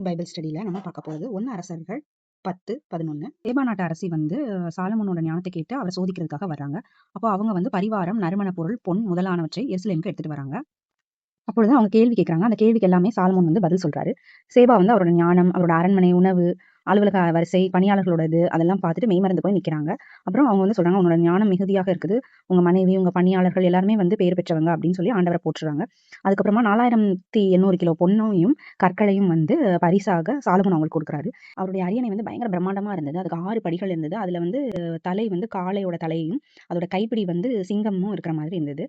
Bible ஸ்டடியில நம்ம பார்க்க போறது 1 அரசர்கள் 10:11. சேபா நாட்டு அரசி வந்து சாலமோனோட ஞானத்தை கேட்டு அவரை சோதிக்கிறதுக்காக வர்றாங்க. அப்போ அவங்க வந்து பரிவாரம், நறுமண பொருள், பொன் முதலானவற்றை எருசலேமுக்கு எடுத்துட்டு வராங்க. அப்பொழுது அவங்க கேள்வி கேட்கறாங்க. அந்த கேள்விக்கு எல்லாமே சாலமோன் வந்து பதில் சொல்றாரு. சேபா வந்து அவரோட ஞானம், அவரோட அரண்மனை, உணவு, அலுவலக வரிசை, பணியாளர்களோடது அதெல்லாம் பார்த்துட்டு மெய்மறந்து போய் நிக்கிறாங்க. அப்புறம் அவங்க வந்து சொல்றாங்க, "உன்னோட ஞானம் மிகுதியாக இருக்குது. உங்க மனைவி, உங்க பணியாளர்கள் எல்லாருமே வந்து பேர் பெற்றவங்க" அப்படின்னு சொல்லி ஆண்டவர போற்றுறாங்க. அதுக்கப்புறமா 4800 கிலோ பொன்னையும், கற்களையும் வந்து பரிசாக சாலமோன் அவங்களுக்கு குடுக்குறாரு. அவருடைய அரியணை வந்து பயங்கர பிரம்மாண்டமா இருந்தது. அதுக்கு 6 படிகள் இருந்தது. அதுல வந்து தலை வந்து காளையோட தலையையும், அதோட கைப்பிடி வந்து சிங்கமும் இருக்கிற மாதிரி இருந்தது.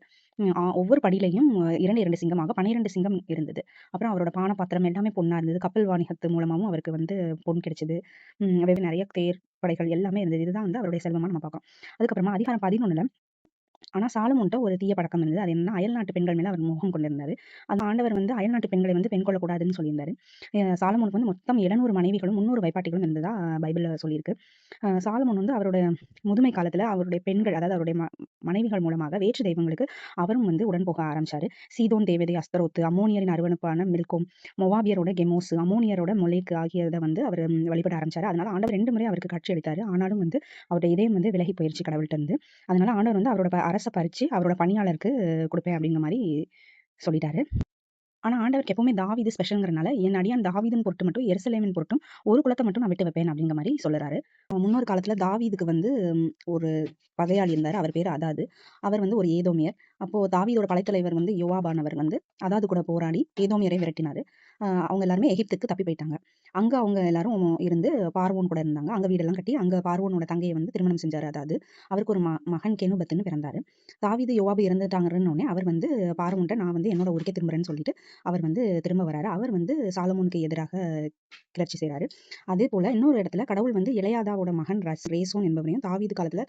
ஒவ்வொரு படியிலயும் 2, 2 சிங்கமாக 12 சிங்கம் இருந்தது. அப்புறம் அவரோட பானபாத்திரம் எல்லாமே பொன்னா இருந்தது. கப்பல் வாணிகத்து மூலமாவும் அவருக்கு வந்து பொன் கிடைச்சது. வெவ்வேறு நெறைய தேர் படைகள் எல்லாமே இருந்தது. இதுதான் வந்து அவருடைய செல்வமா நம்ம பார்க்கிறோம். அதுக்கப்புறமா அதிகாரம் 11ல ஆனா சாலமோன்ட்ட ஒரு தீய பழக்கம் இருந்தது. அது என்னன்னா, அயல்நாட்டு பெண்கள் மேல அவர் மோகம் கொண்டிருந்தாரு. அந்த ஆண்டவர் வந்து அயல்நாட்டு பெண்களை வந்து பெண் கொள்ளக்கூடாதுன்னு சொல்லியிருந்தாரு. சாலமோனுக்கு வந்து மொத்தம் 700 மனைவிகளும், 300 வைப்பாட்டிகளும் இருந்ததா பைபிள்ல சொல்லியிருக்கு. சாலமோன் வந்து அவருடைய முதுமை காலத்துல அவருடைய பெண்கள், அதாவது அவருடைய மனைவிகள் மூலமாக வேற்று தெய்வங்களுக்கு அவரும் வந்து உடன் போக ஆரம்பிச்சாரு. சீதோன் தேவதை அஸ்தரோத்து, அம்மோனியரின் அருவருப்பான மில்கோம், மோவாபியரோட கெமோசு, அம்மோனியரோட மொளேக்கு ஆகியத வந்து அவர் வழிபட ஆரம்பிச்சாரு. அதனால ஆண்டவர் 2 முறை அவருக்கு காட்சி அளித்தாரு. ஆனாலும் வந்து அவருடைய இதயம் வந்து விலகி போயிருச்சு கடவுள்ட்ட இருந்து. அதனால ஆண்டவர் வந்து அவரோட அரச பறிச்சு அவரோட பணியாளருக்கு குடுப்பேன் அப்படிங்கிற மாரி சொல்லிட்டாரு. ஆனா ஆண்டவருக்கு எப்பவுமே தாவீது ஸ்பெஷல்ங்கிறனால, என் அடியான் தாவீதின் பொருட்டு மட்டும் எருசலேமின் பொருட்டும் ஒரு குலத்த மட்டும் நான் விட்டு வைப்பேன் அப்படிங்கிற மாரி சொல்லுறாரு. முன்னொரு காலத்துல தாவீதுக்கு வந்து ஒரு பகையாளி இருந்தாரு. அவர் பேரு அதாது. அவர் வந்து ஒரு ஏதோமியர். அப்போ தாவீதோட படைத்தலைவர் வந்து யோவாபானவர் வந்து அதாது கூட போராடி ஏதோமியரை விரட்டினாரு. அவங்க எல்லாருமே எகிப்துக்கு தப்பி போயிட்டாங்க. அங்க அவங்க எல்லாரும் இருந்து பார்வோன் கூட இருந்தாங்க. அங்க வீடெல்லாம் கட்டி, அங்க பார்வோனோட தங்கைய வந்து திருமணம் செஞ்சாரு அதாது. அவருக்கு ஒரு மகன் கெனுபத்துன்னு பிறந்தாரு. தாவீது, யோவாபு இறந்துட்டாங்கன்னோனே அவர் வந்து பார்வோன்ட்ட நான் வந்து என்னோட ஊருக்கே திரும்புறேன்னு சொல்லிட்டு அவர் வந்து திரும்ப வராரு. அவர் வந்து சாலமோனுக்கு எதிராக கிளர்ச்சி செய்றாரு. அதேபோல இன்னொரு இடத்துல கடவுள் வந்து எலெயாதாவோட மகன் ரேசோன் என்பவரையும் தாவீது காலத்துல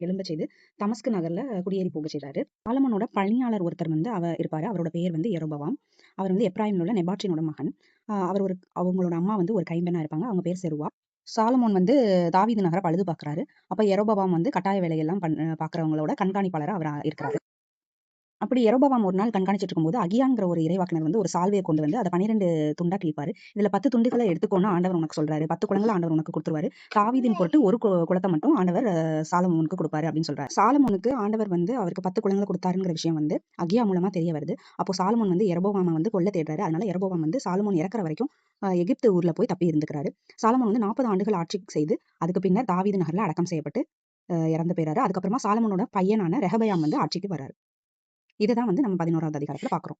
எழும்பச் செய்து தமஸ்கு நகர்ல குடியேறி போகச் செய்றாரு. சாலமோனோட பணியாளர் ஒருத்தர் வந்து இருப்பாரு. அவரோட பெயர் வந்து யெரொபெயாம். அவர் வந்து எப்பிராயீமில் உள்ள நெபாற்றினோட மகன். அவர் அவங்களோட அம்மா வந்து ஒரு கைம்பெண்ணா இருப்பாங்க. அவங்க பேர் செருவா. சாலமோன் வந்து தாவீது நகர பழுது பார்க்கிறாரு. அப்ப யெரொபெயாம் வந்து கட்டாய வேலையெல்லாம் பார்க்கிறவங்களோட கண்காணிப்பாளரா அவரா இருக்கிறாரு. அப்படி யெரொபெயாம் ஒரு நாள் கண்காணிச்சுட்டு இருக்கும்போது, அகியாங்கிற ஒரு இறைவாக்கினர் வந்து ஒரு சால்வைய கொண்டு வந்து அத 12 துண்டா கிழிப்பாரு. இதுல 10 துண்டுகள எடுத்துக்கோன்னு ஆண்டவர் உனக்கு சொல்றாரு. 10 குலங்கள ஆண்டவர் உனக்கு குடுத்துருவாரு. தாவீதின் பொருட்டு ஒரு குலத்த மட்டும் ஆண்டவர் சாலமோனுக்கு குடுப்பாரு அப்படின்னு சொல்றாரு. சாலமோனுக்கு ஆண்டவர் வந்து அவருக்கு 10 குலங்கள குடுத்தாருங்கிற விஷயம் வந்து அகியா மூலமா தெரிய வருது. அப்போ சாலமோன் வந்து யெரொபெயாம வந்து கொல்ல தேடுறாரு. அதனால யெரொபெயாம் வந்து சாலமோன் இறக்குற வரைக்கும் எகிப்து ஊர்ல போய் தப்பி இருந்துக்கிறாரு. சாலமோன் வந்து 40 ஆண்டுகள் ஆட்சி செய்து, அதுக்கு பின்னர் தாவீது நகர்ல அடக்கம் செய்யப்பட்டு இறந்து போயிறாரு. அதுக்கப்புறமா சாலமோனோட பையனான ரெகபெயாம் வந்து ஆட்சிக்கு வராரு. இததான் வந்து நம்ம 11வது அதிகாரத்துல பார்க்கிறோம்.